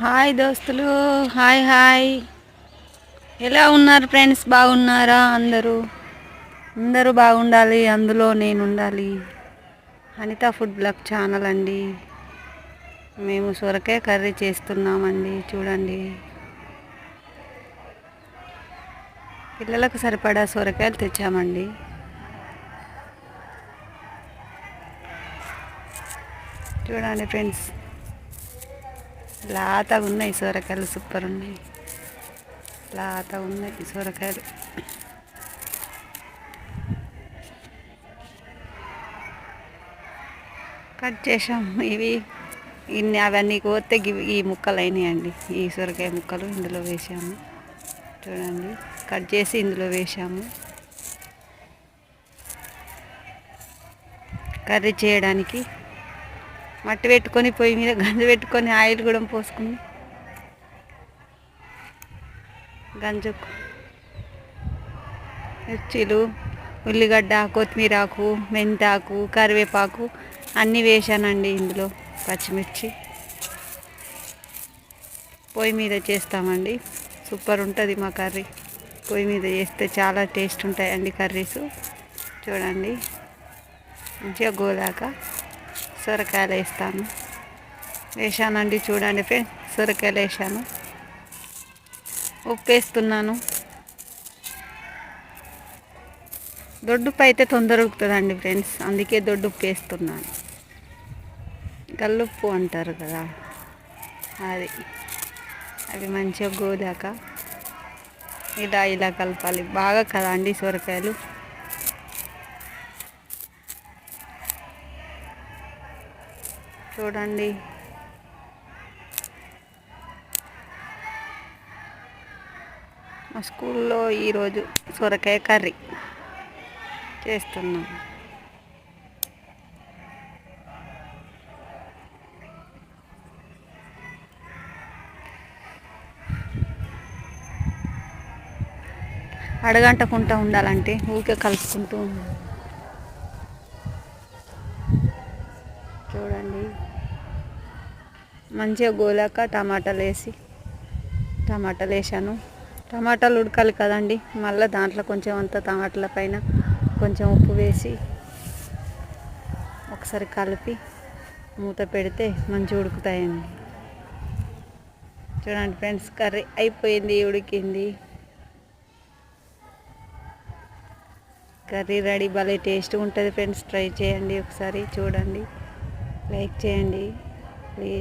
Hi దోస్తులు, hi hi. ఎలా ఉన్నారు ఫ్రెండ్స్? బాగున్నారా? అందరూ బాగుండాలి, అందులో నేను ఉండాలి. అనిత ఫుడ్ బ్లాగ్ ఛానల్ అండి. మేము సొరకాయ కర్రీ చేస్తున్నామండి. చూడండి, పిల్లలకు సరిపడా సొరకాయలు తెచ్చామండి. చూడండి ఫ్రెండ్స్, లాతగా ఉన్నాయి సొరకాయలు, సూపర్ ఉన్నాయి. లాతగా ఉన్నాయి సొరకాయలు. కట్ చేసాం. అవన్నీ కోస్తే ఈ ముక్కలు అయినాయండి. ఈ సొరకాయ ముక్కలు ఇందులో వేసాము. చూడండి, కట్ చేసి ఇందులో వేసాము. కర్రీ చేయడానికి మట్టి పెట్టుకొని పొయ్యి మీద గంజు పెట్టుకొని ఆయిల్ కూడా పోసుకుని గంజుకు మిర్చీలు, ఉల్లిగడ్డ, కొత్తిమీరాకు, మెంతాకు, కరివేపాకు అన్నీ వేసానండి. ఇందులో పచ్చిమిర్చి పొయ్యి మీద చేస్తామండి. సూపర్ ఉంటుంది మా కర్రీ. పొయ్యి మీద చేస్తే చాలా టేస్ట్ ఉంటాయండి కర్రీస్. చూడండి, మంచిగా గోలాక సొరకాయలు వేసానండి. చూడండి ఫ్రెండ్స్, సొరకాయలు వేసాను. ఉప్పు వేస్తున్నాను. దొడ్డుప్పు అయితే తొందర ఉడుకుతుందండి ఫ్రెండ్స్, అందుకే దొడ్డుప్పు వేస్తున్నాను. గల్లుప్పు అంటారు కదా, అవి మంచిగా గోదాక ఇలా కలపాలి బాగా కదా అండి సొరకాయలు. చూడండి, మా స్కూల్లో ఈరోజు సొరకాయ కర్రీ చేస్తున్నాం. అడగంటకుంటూ ఉండాలంటే ఊరికే కలుపుకుంటూ ఉండాలి. చూడండి, మంచిగా గోలాక టమాటాలు వేసాను. టమాటాలు ఉడకాలి కదండి, మళ్ళీ దాంట్లో కొంచెం అంత టమాటాల పైన కొంచెం ఉప్పు వేసి ఒకసారి కలిపి మూత పెడితే మంచిగా ఉడుకుతాయండి. చూడండి ఫ్రెండ్స్, కర్రీ అయిపోయింది, ఉడికింది. Curry ready. భలే టేస్ట్గా ఉంటుంది ఫ్రెండ్స్. ట్రై చేయండి ఒకసారి. చూడండి, లైక్ చేయండి ప్లీజ్.